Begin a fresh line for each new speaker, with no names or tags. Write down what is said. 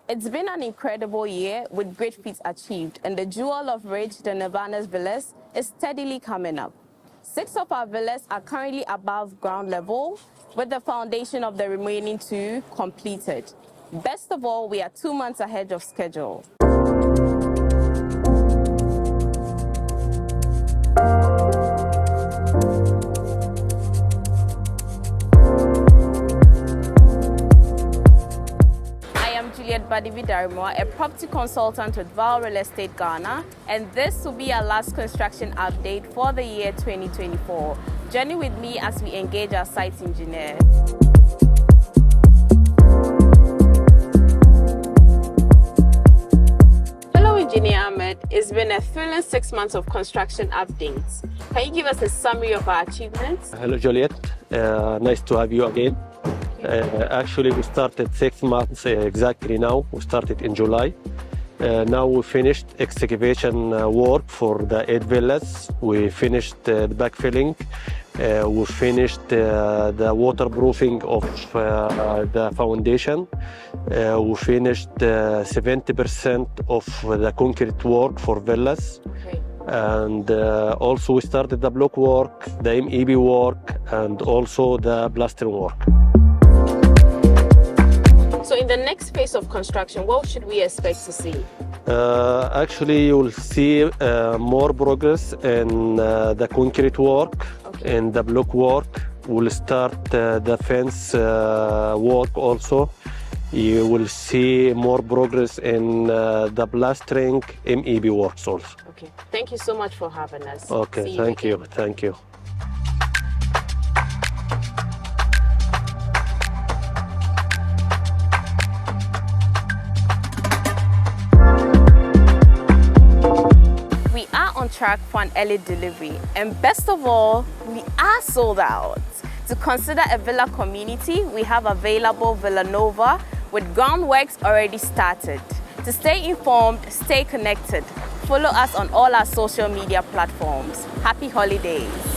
It's been an incredible year with great feats achieved, and the jewel of Ridge, the Nirvana's villas, is steadily coming up. 6 of our villas are currently above ground level, with the foundation of the remaining 2 completed. Best of all, we are 2 months ahead of schedule. A property consultant with Val Real Estate Ghana, and this will be our last construction update for the year 2024. Journey with me as we engage our site engineer. Hello, Engineer Ahmed. It's been a thrilling 6 months of construction updates. Can you give us a summary of our achievements?
Hello, Juliet. Nice to have you again. Actually, we started 6 months exactly now. We started in July. Now we finished excavation work for the 8 villas. We finished the backfilling. We finished the waterproofing of the foundation. We finished 70% of the concrete work for villas.
Okay.
And also we started the block work, the MEB work, and also the plastering work.
So in the next phase of construction, what should we expect to see?
Actually, you will see more progress in the concrete work,
okay,
in the block work. We'll start the fence work also. You will see more progress in the plastering MEB works also.
Okay. Thank you so much for having us.
Okay, thank you. Thank you.
On track for an early delivery, and best of all, we are sold out. To consider a villa community, we have available Villa Nova with groundworks already started. To stay informed, stay connected. Follow us on all our social media platforms. Happy holidays.